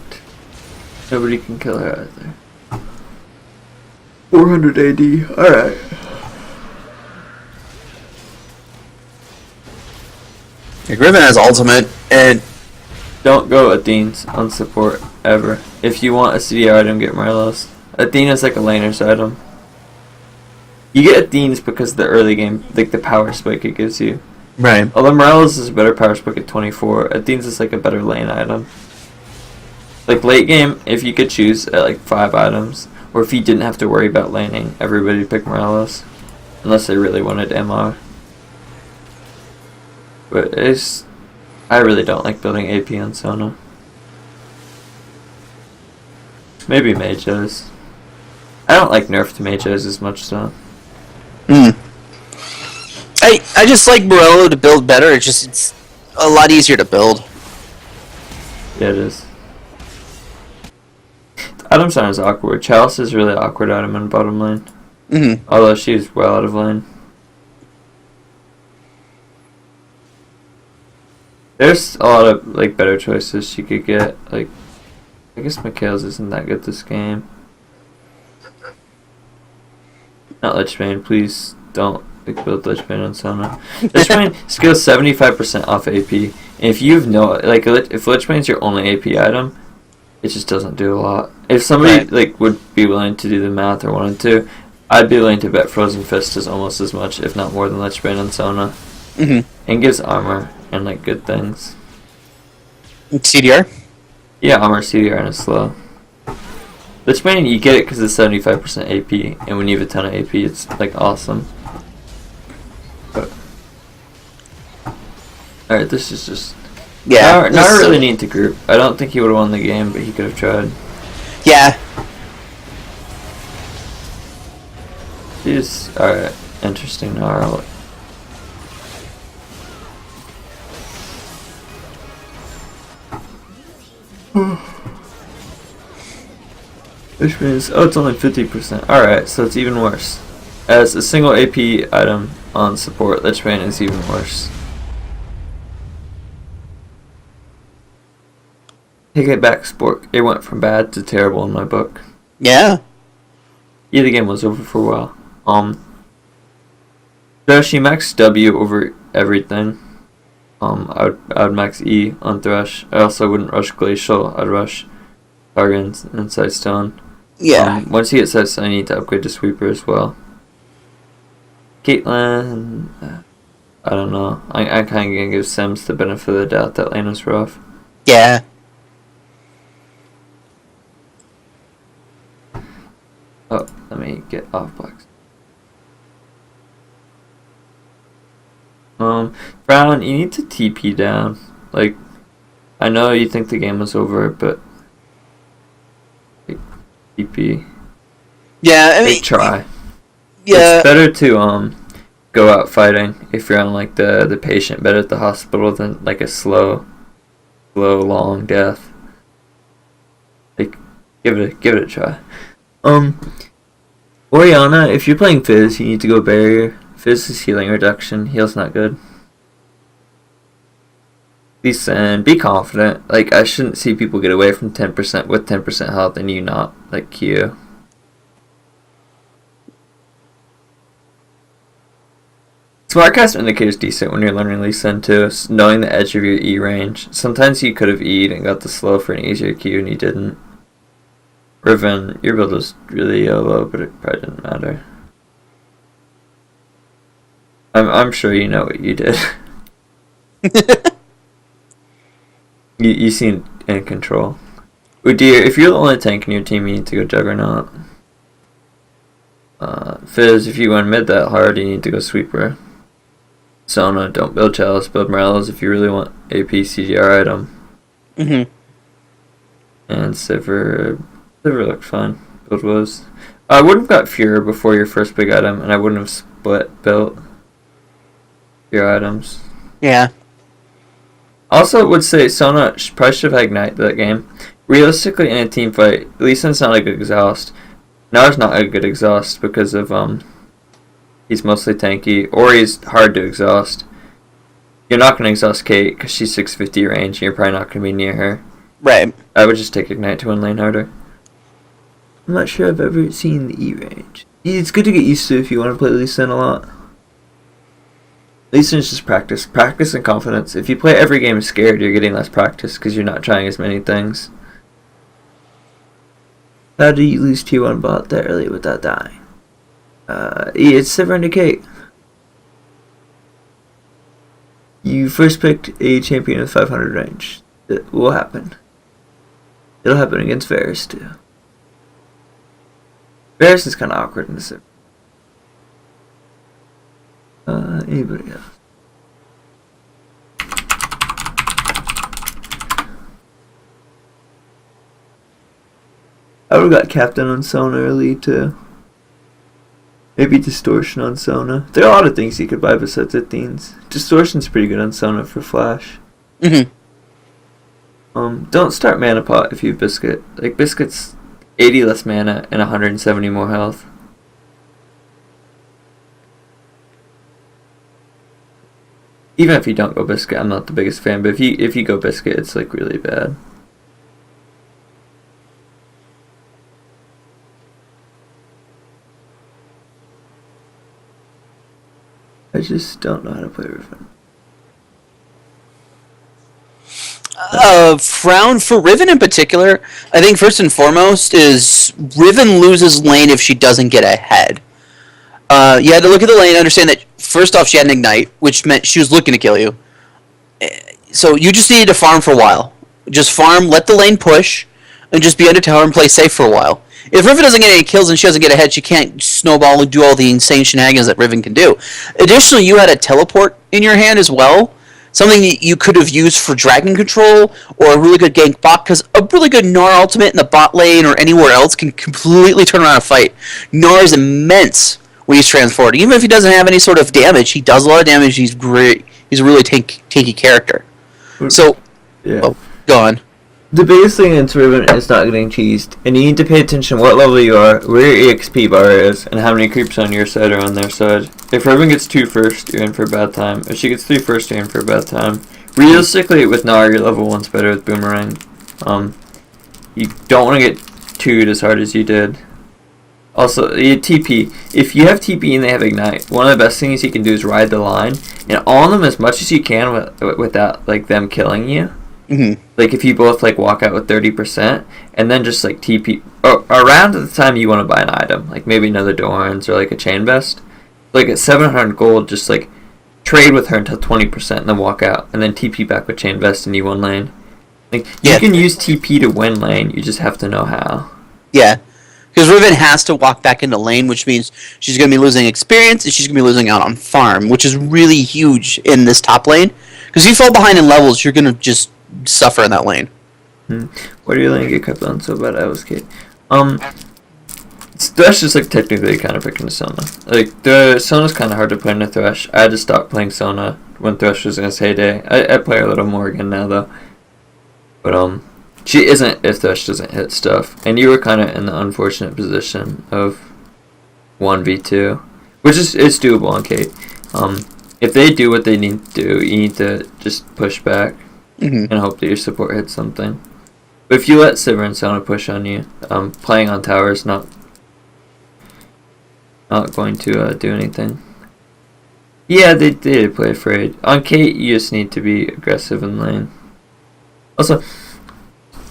Nobody can kill her either. 400 AD, alright. Like, Riven has ultimate, and don't go Athene's on support, ever. If you want a CDR item, get Marlos. Athene is like a laner's item. You get Athene's because of the early game, like the power spike it gives you. right. Although Morales is a better power spike at 24, Athene's is like a better lane item. Like late game, if you could choose at like 5 items, or if you didn't have to worry about laning, everybody would pick Morales. Unless they really wanted MR. But I really don't like building AP on Sona. Maybe Mages. I don't like nerf to Mages as much though. I just like Morello to build better. It's a lot easier to build. Yeah, it is. Item sign is awkward. Chalice is really awkward item in bottom lane. Mm-hmm. Although she's well out of lane. There's a lot of like better choices she could get. Like, I guess Mikhail's isn't that good this game. Not Lichbane, please don't like, build Lichbane on Sona. Lichbane scales 75% off AP. And if you have no, like, if Lichbane's your only AP item, it just doesn't do a lot. If somebody Right. like would be willing to do the math or wanted to, I'd be willing to bet Frozen Fist is almost as much, if not more, than Lichbane and Sona, Mm-hmm. and gives armor and like good things. CDR? Yeah, armor, CDR, and a slow. Lichbane, you get it because it's 75% AP, and when you have a ton of AP, it's like awesome. But alright, this is just Yeah. not really neat to group. I don't think he would have won the game, but he could have tried. Yeah. He's alright. Interesting. Alright. Which means, oh, it's only 50%. Alright, so it's even worse. As a single AP item on support, Lichbane is even worse. Take it back, Spork. It went from bad to terrible in my book. Yeah. Yeah, the game was over for a while. Thresh, you max W over everything. I would max E on Thresh. I also wouldn't rush Glacial. I'd rush Cargen and Sightstone. Yeah. Once you get Sightstone, you need to upgrade to Sweeper as well. Caitlyn, I don't know. I kind of gonna give Sims the benefit of the doubt that lane was rough. Yeah. Oh, let me get off box. Brown, you need to TP down. Like, I know you think the game was over, but like, TP. Yeah, I mean, Like, try. yeah. It's better to go out fighting if you're on like the patient bed at the hospital than like a slow, long death. Like, give it a try. Oriana, if you're playing Fizz, you need to go barrier. Fizz is healing reduction. Heal's not good. Be send. Be confident. Like, I shouldn't see people get away from 10% with 10% health and you not, like Q. Smartcast indicator's decent when you're learning Lee Sin too, knowing the edge of your E range. Sometimes you could have E'd and got the slow for an easier Q and you didn't. Riven, your build was really low, but it probably didn't matter. I'm sure you know what you did. you seem in control. Udyr, if you're the only tank in your team, you need to go Juggernaut. Fizz, if you went mid that hard, you need to go Sweeper. Sona, don't build Chalice, build Morellos if you really want AP CGR item. Mm-hmm. And Sivir looked fine. Build was. I would have got Fuhrer before your first big item, and I wouldn't have split built your items. Yeah. Also, would say Sona probably should have Ignite that game. Realistically, in a team fight, Lee Sin's not a good exhaust. Na's not a good exhaust because of he's mostly tanky, or he's hard to exhaust. You're not gonna exhaust Kate because she's 650 range, and you're probably not gonna be near her. Right. I would just take Ignite to win lane harder. I'm not sure I've ever seen the E range. It's good to get used to if you want to play Lee Sin a lot. Lee Sin is just practice. Practice and confidence. If you play every game scared, you're getting less practice because you're not trying as many things. How do you lose T1 bot that early without dying? It's Sivir and Kate. You first picked a champion with 500 range. It will happen. It'll happen against Varus too. Varus is kind of awkward in this. Anybody else? I would have got Captain on Sona early too. Maybe Distortion on Sona. There are a lot of things you could buy besides Athenes. Distortion's pretty good on Sona for Flash. Mm-hmm. Don't start Mana Pot if you have Biscuit. Like, Biscuit's 80 less mana and 170 more health. Even if you don't go Biscuit, I'm not the biggest fan, but if you go Biscuit, it's like really bad. I just don't know how to play Riven. Frown for Riven in particular. I think first and foremost is Riven loses lane if she doesn't get ahead. You had to look at the lane and understand that first off she had an ignite, which meant she was looking to kill you. So you just needed to farm for a while. Just farm, let the lane push, and just be under tower and play safe for a while. If Riven doesn't get any kills and she doesn't get ahead, she can't snowball and do all the insane shenanigans that Riven can do. Additionally, you had a teleport in your hand as well. Something that you could have used for dragon control or a really good gank bot, because a really good Gnar ultimate in the bot lane or anywhere else can completely turn around a fight. Gnar is immense when he's transported. Even if he doesn't have any sort of damage, he does a lot of damage. He's great. He's a really tanky character. So, Yeah. oh, go on. The biggest thing in Riven is not getting cheesed, and you need to pay attention what level you are, where your EXP bar is, and how many creeps on your side or on their side. If Riven gets 2 first, you're in for a bad time. If she gets 3 first, you're in for a bad time. Realistically, with Gnar, your level 1's better with Boomerang. You don't want to get 2'd as hard as you did. Also, TP. If you have TP and they have Ignite, one of the best things you can do is ride the line, and on them as much as you can without like them killing you. Mm-hmm. Like if you both like walk out with 30%, and then just like TP around the time you want to buy an item, like maybe another Dorans or like a chain vest, like at 700 gold, just like trade with her until 20%, and then walk out, and then TP back with chain vest and E1 lane. Like you can use TP to win lane, you just have to know how. Yeah. Because Riven has to walk back into lane, which means she's going to be losing experience and she's going to be losing out on farm, which is really huge in this top lane. Because if you fall behind in levels, you're going to just suffer in that lane. Why do you lane get kept on so bad? I was Kate. Thresh is like technically kind of picking a Sona. Like the Sona's kind of hard to play in a Thresh. I had to stop playing Sona when Thresh was in his heyday. I play her a little more again now though. But she isn't if Thresh doesn't hit stuff. And you were kind of in the unfortunate position of 1v2, which is doable on Kate. If they do what they need to do, you need to just push back and hope that your support hits something. But if you let Sivir and Sona push on you, playing on tower is not going to do anything. Yeah, they did play afraid. On Kate, you just need to be aggressive in lane. Also,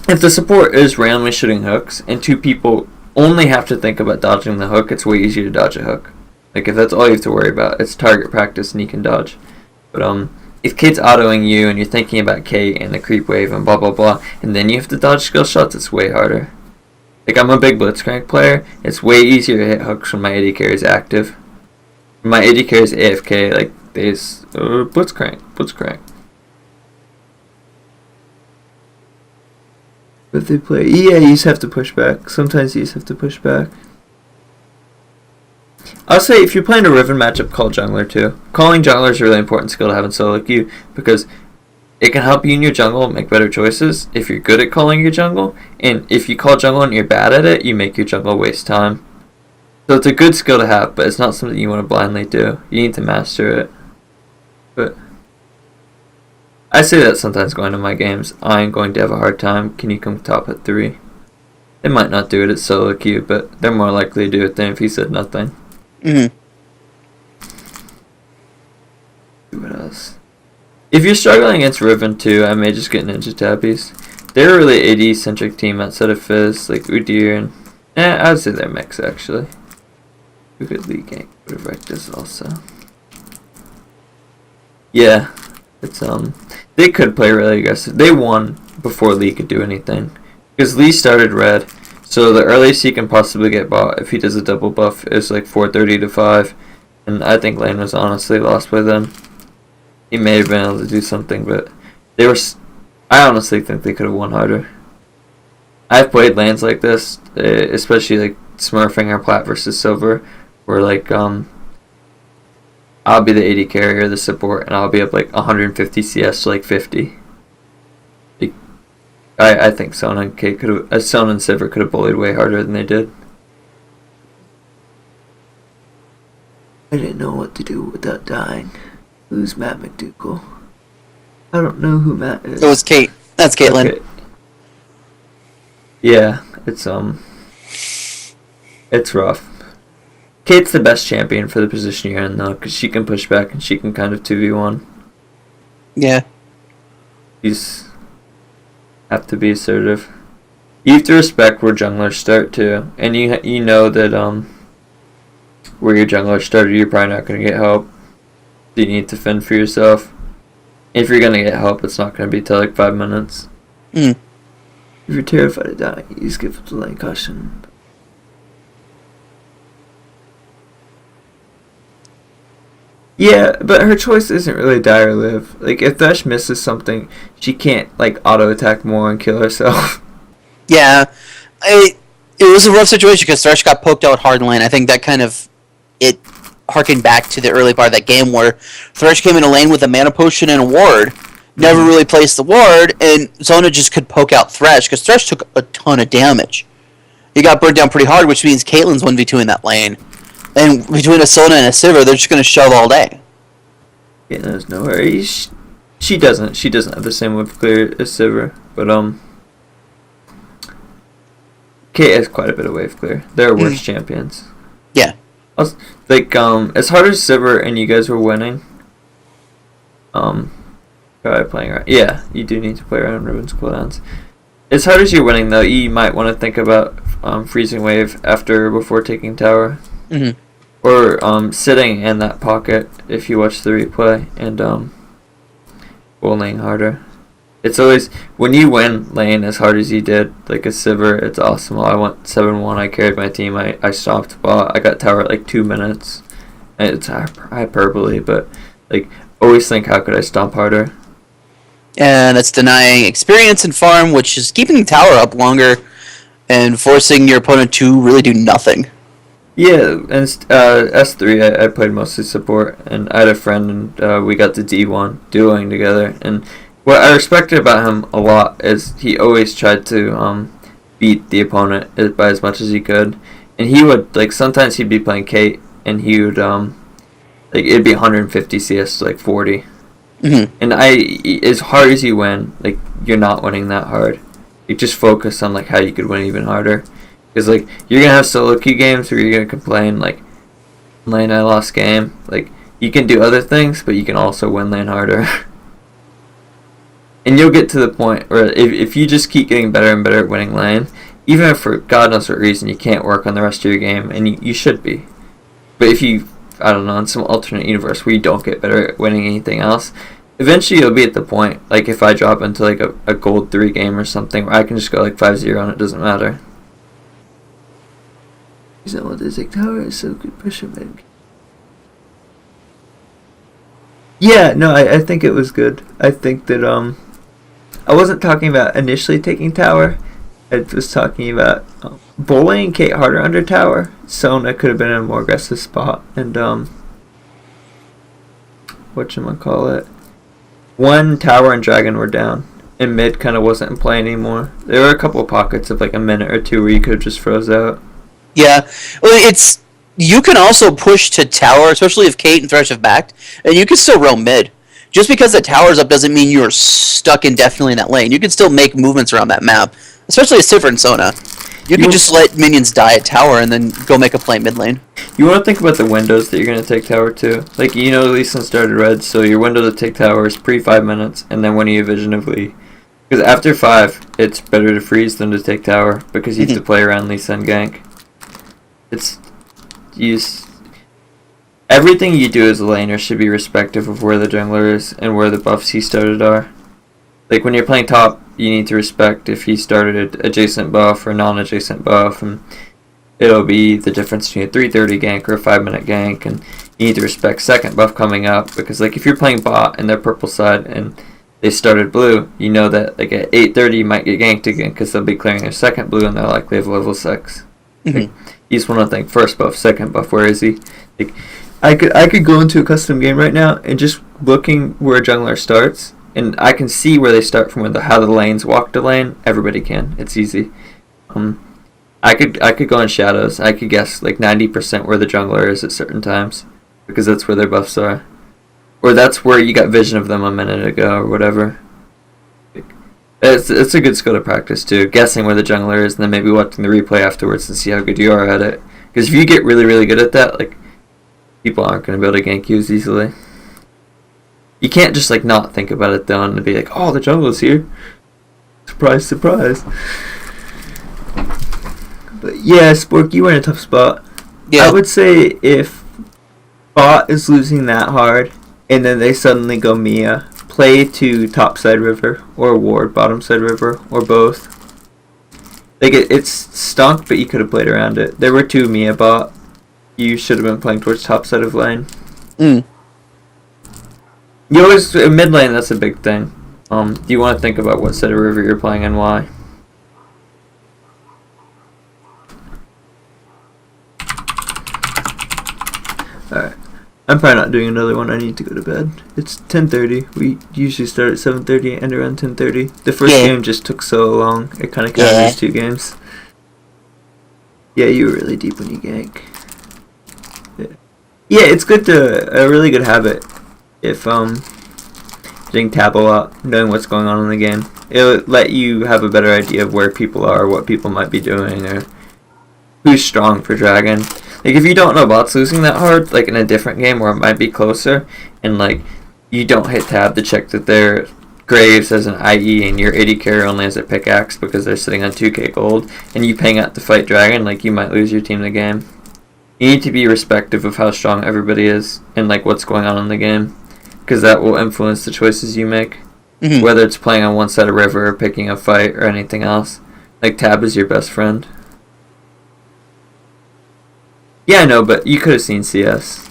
if the support is randomly shooting hooks, and 2 people only have to think about dodging the hook, it's way easier to dodge a hook. Like, if that's all you have to worry about, it's target practice and you can dodge. But, if Kate's autoing you and you're thinking about Kate and the creep wave and blah blah blah, and then you have to dodge skill shots, it's way harder. Like, I'm a big Blitzcrank player, it's way easier to hit hooks when my AD carry is active. When my AD carry is AFK, like, there's Blitzcrank. But they play, yeah, you just have to push back. Sometimes you just have to push back. I'll say if you're playing a Riven matchup, call jungler too. Calling jungler is a really important skill to have in solo queue because it can help you in your jungle make better choices if you're good at calling your jungle. And if you call jungle and you're bad at it, you make your jungle waste time. So it's a good skill to have, but it's not something you want to blindly do. You need to master it. But I say that sometimes going to my games. I'm going to have a hard time. Can you come top at 3? They might not do it at solo queue, but they're more likely to do it than if he said nothing. What else? If you're struggling against Riven too, I may just get Ninja Tabbies. They're a really AD centric team outside of Fizz, like Udyr and I would say they're mix actually. We could league gank, would have wrecked this also. Yeah. It's they could play really aggressive. They won before Lee could do anything. Because Lee started red. So the earliest he can possibly get bought if he does a double buff is like 430 to 5. And I think lane was honestly lost by then. He may have been able to do something, but they were. I honestly think they could have won harder. I've played lanes like this, especially like smurfing or plat versus silver, where like I'll be the AD carrier, the support, and I'll be up like 150 CS to like 50. I think Sona and Kate could have, Sona and Sivir could have bullied way harder than they did. I didn't know what to do without dying. Who's Matt McDougal? I don't know who Matt is. It was Kate. That's Caitlyn. Okay. Yeah, it's rough. Kate's the best champion for the position you're in though, because she can push back and she can kind of 2v1. Yeah. have to be assertive. You have to respect where junglers start too, and you know that where your jungler started, you're probably not going to get help. So you need to fend for yourself. If you're going to get help, it's not going to be till like 5 minutes. Mm. If you're terrified of dying, you skip the lane caution. Yeah, but her choice isn't really die or live. Like, if Thresh misses something, she can't, like, auto-attack more and kill herself. Yeah, it was a rough situation because Thresh got poked out hard in lane. I think that kind of it harkened back to the early part of that game where Thresh came into lane with a mana potion and a ward, never really placed the ward, and Zona just could poke out Thresh because Thresh took a ton of damage. He got burned down pretty hard, which means Caitlyn's 1v2 in that lane. And between a Sona and a Sivir, they're just going to shove all day. Yeah, there's no worries. She doesn't have the same wave clear as Sivir, but Kate has quite a bit of wave clear. There are worse champions. Yeah. Like, as hard as Sivir and you guys were winning, probably playing around. Yeah, you do need to play around Ribbon's cooldowns. As hard as you're winning, though, you might want to think about freezing wave before taking tower. Mm-hmm. Or sitting in that pocket if you watch the replay and bowling harder. It's always, when you win lane as hard as you did, like a Sivir, it's awesome. Well, I went 7-1, I carried my team, I stopped bot, I got tower at like 2 minutes. And it's hyperbole, but like, always think, how could I stomp harder? And that's denying experience and farm, which is keeping the tower up longer and forcing your opponent to really do nothing. Yeah, and S3 I played mostly support, and I had a friend, and we got to D1 dueling together, and what I respected about him a lot is he always tried to beat the opponent by as much as he could, and he would, like, sometimes he'd be playing Kate, and he would, like, it'd be 150 CS to, like, 40, and as hard as you win, like, you're not winning that hard. You just focus on, like, how you could win even harder. Because, like, you're going to have solo queue games where you're going to complain, like, lane I lost game. Like, you can do other things, but you can also win lane harder. And you'll get to the point where if you just keep getting better and better at winning lane, even if for God knows what reason you can't work on the rest of your game, and you should be. But if you, I don't know, in some alternate universe where you don't get better at winning anything else, eventually you'll be at the point, like, if I drop into, like, a gold 3 game or something, where I can just go, like, 5-0 and it doesn't matter. The take tower is so good pressure mid. Yeah, no, I think it was good. I think that I wasn't talking about initially taking tower. I was talking about bowling Kate harder under tower. Sona could have been in a more aggressive spot, and whatchamacallit, one tower and dragon were down, and mid kind of wasn't in play anymore. There were a couple of pockets of like a minute or two where you could have just froze out. Yeah, well, you can also push to tower, especially if Kate and Thresh have backed, and you can still roam mid. Just because the tower's up doesn't mean you're stuck indefinitely in that lane. You can still make movements around that map, especially a Sivir and Sona. You can just let minions die at tower and then go make a play mid lane. You want to think about the windows that you're going to take tower to. Like, you know, Lee Sin started red, so your window to take tower is pre-5 minutes, and then when you Vision of Lee. Because after 5, it's better to freeze than to take tower, because you have to play around Lee Sin gank. Everything you do as a laner should be respective of where the jungler is and where the buffs he started are. Like, when you're playing top, you need to respect if he started an adjacent buff or non-adjacent buff, and it'll be the difference between a 3:30 gank or a 5-minute gank, and you need to respect second buff coming up, because, like, if you're playing bot and they're purple side and they started blue, you know that, like, at 8:30 you might get ganked again because they'll be clearing their second blue and they're likely have level 6. Like, you just want to think first buff, second buff, where is he? Like, I could go into a custom game right now and just looking where a jungler starts, and I can see where they start from how the lanes walk to lane. Everybody can. It's easy. I could go in shadows. I could guess like 90% where the jungler is at certain times, because that's where their buffs are, or that's where you got vision of them a minute ago or whatever. It's a good skill to practice too, guessing where the jungler is and then maybe watching the replay afterwards and see how good you are at it. Because if you get really, really good at that, like, people aren't going to be able to gank you as easily. You can't just, like, not think about it though and be like, oh, the jungle's here. Surprise, surprise. But yeah, Spork, you were in a tough spot. Yeah. I would say if bot is losing that hard, and then they suddenly go Mia, play to topside river, or ward bottomside river, or both. Like, it's stunk, but you could have played around it. There were 2 Mia bot. You should have been playing towards top side of lane. Mm. You always, in mid lane, that's a big thing. You want to think about what side of river you're playing and why. Alright. I'm probably not doing another one. I need to go to bed. It's 10:30. We usually start at 7:30 and end around 10:30. The first game just took so long. It kind of counted as 2 games. Yeah, you were really deep when you gank. Yeah, it's good to a really good habit if doing tab a lot, knowing what's going on in the game. It'll let you have a better idea of where people are, what people might be doing, or who's strong for Dragon. Like, if you don't know bots losing that hard, like in a different game where it might be closer, and like you don't hit tab to check that their Graves as an IE and your AD carry only has a pickaxe because they're sitting on 2k gold, and you paying out to fight Dragon, like, you might lose your team the game. You need to be respective of how strong everybody is and like what's going on in the game, because that will influence the choices you make. Mm-hmm. Whether it's playing on one side of river or picking a fight or anything else. Like, tab is your best friend. Yeah, I know, but you could have seen CS.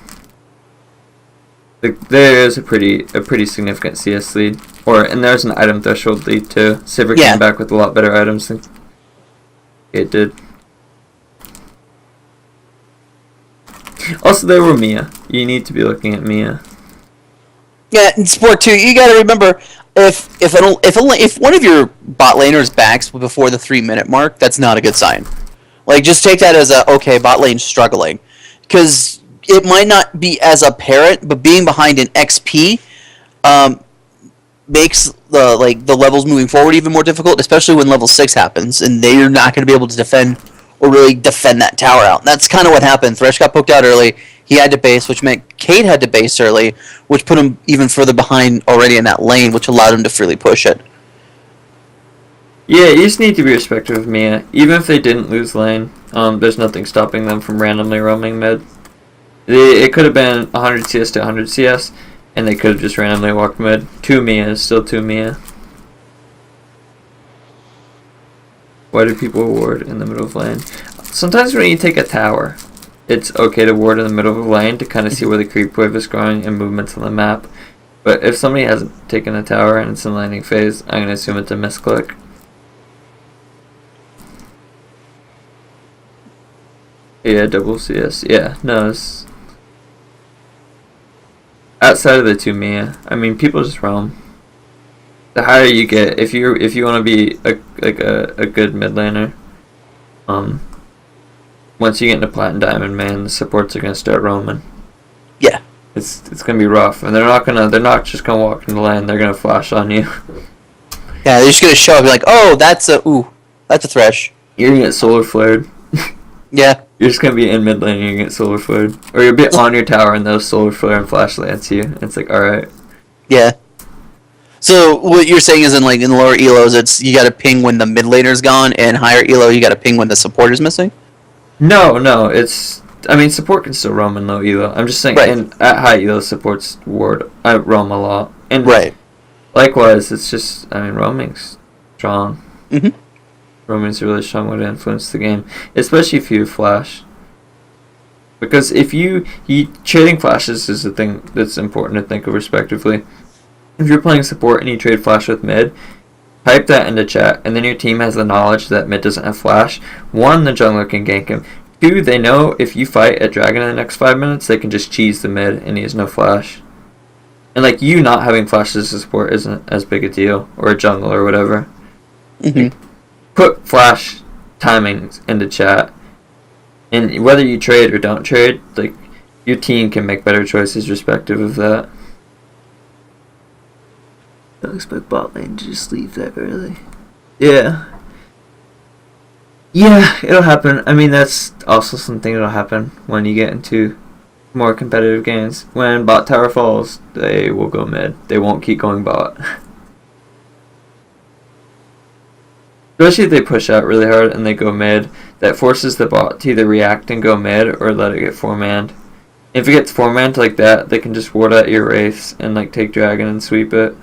Like, there is a pretty significant CS lead, and there's an item threshold lead too. Sivir came back with a lot better items than it did. Also, there were Mia. You need to be looking at Mia. Yeah, in sport too, you got to remember if one of your bot laners backs before the 3-minute mark, that's not a good sign. Like, just take that as okay, bot lane's struggling, because it might not be as apparent, but being behind an XP makes the levels moving forward even more difficult, especially when level 6 happens, and they're not going to be able to defend or really defend that tower out. And that's kind of what happened. Thresh got poked out early. He had to base, which meant Cade had to base early, which put him even further behind already in that lane, which allowed him to freely push it. Yeah, you just need to be respectful of Mia. Even if they didn't lose lane, there's nothing stopping them from randomly roaming mid. It could have been 100 CS to 100 CS, and they could have just randomly walked mid. 2 Mia is still 2 Mia. Why do people ward in the middle of lane? Sometimes when you take a tower, it's okay to ward in the middle of the lane to kind of see where the creep wave is going and movements on the map. But if somebody hasn't taken a tower and it's in landing phase, I'm going to assume it's a misclick. Yeah, double CS. Yeah, no, it's outside of the 2 Mia. I mean, people just roam. The higher you get, if you want to be a good mid laner, once you get into Plat and Diamond, man, the supports are gonna start roaming. Yeah, it's gonna be rough, and they're not just gonna walk into lane. They're gonna flash on you. Yeah, they're just gonna show up. Be like, oh, that's a Thresh. You're gonna get solar flared. Yeah. You're just gonna be in mid lane and you're gonna get solar flared, or you'll be on your tower and they'll solar flare and flash lance you. It's like, all right. Yeah. So what you're saying is in lower elos, it's you got to ping when the mid laner's gone, and higher elo you got to ping when the support is missing. No, it's. I mean, support can still roam in low elo. I'm just saying, right. At high elo, supports ward. I roam a lot, and right. Likewise, it's just. I mean, roaming's strong. Mm-hmm. Roaming's a really strong way to influence the game, especially if you flash. Because if you trading flashes is the thing that's important to think of respectively. If you're playing support and you trade flash with mid, type that into chat, and then your team has the knowledge that mid doesn't have flash. 1, the jungler can gank him. 2, they know if you fight a dragon in the next 5 minutes, they can just cheese the mid and he has no flash. And like, you not having flash as a support isn't as big a deal, or a jungle or whatever. Mm-hmm. Like, put flash timings into chat, and whether you trade or don't trade, like, your team can make better choices respective of that. Don't expect bot lane to just leave that early. Yeah, it'll happen. I mean, that's also something that'll happen when you get into more competitive games. When bot tower falls, they will go mid. They won't keep going bot. Especially if they push out really hard and they go mid, that forces the bot to either react and go mid or let it get 4-manned. If it gets 4-manned like that, they can just ward out your wraiths and like take dragon and sweep it.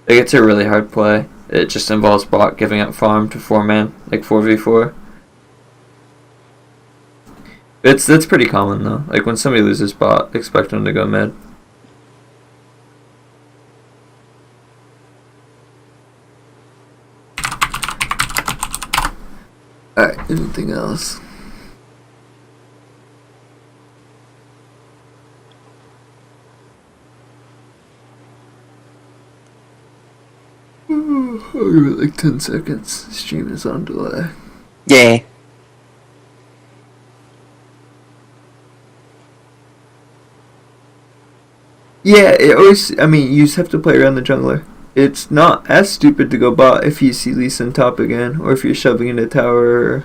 Like, it's a really hard play. It just involves bot giving up farm to 4-man, like 4v4. That's pretty common though. Like when somebody loses bot, expect them to go mid. Alright, anything else? I'll give it like 10 seconds. Stream is on delay. Yeah. Yeah, it always. I mean, you just have to play around the jungler. It's not as stupid to go bot if you see Lee Sin top again, or if you're shoving into tower.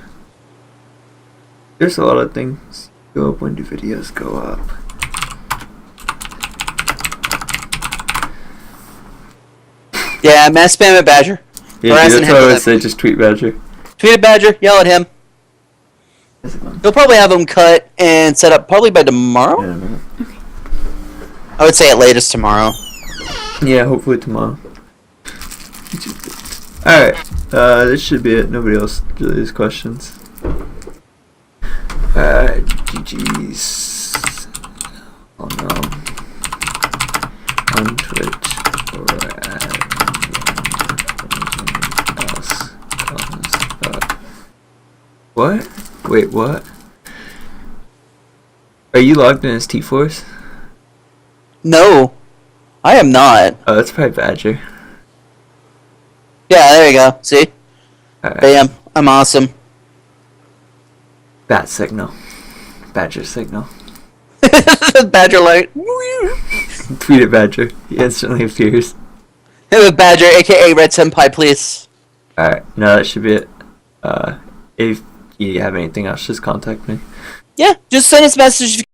There's a lot of things. Go up when do videos go up. Yeah, mass spam at Badger. Yeah, Harassing dude, that's him what I with would it. say. Just tweet Badger. Tweet at Badger, yell at him. He'll probably have him cut and set up probably by tomorrow. Yeah, man. I would say at latest tomorrow. Yeah, hopefully tomorrow. Alright, this should be it. Nobody else really has questions. Alright, GG's. Oh no. On Twitch or at anyone else comes up. What? Wait, what? Are you logged in as T-Force? No, I am not. Oh, that's probably Badger. Yeah, there you go. See? Alright. Bam. I'm awesome. Bat signal. Badger signal. Badger light. Tweet at Badger. He instantly appears. Badger, aka Red Senpai, please. Alright, no, that should be it. If you have anything else, just contact me. Yeah, just send us a message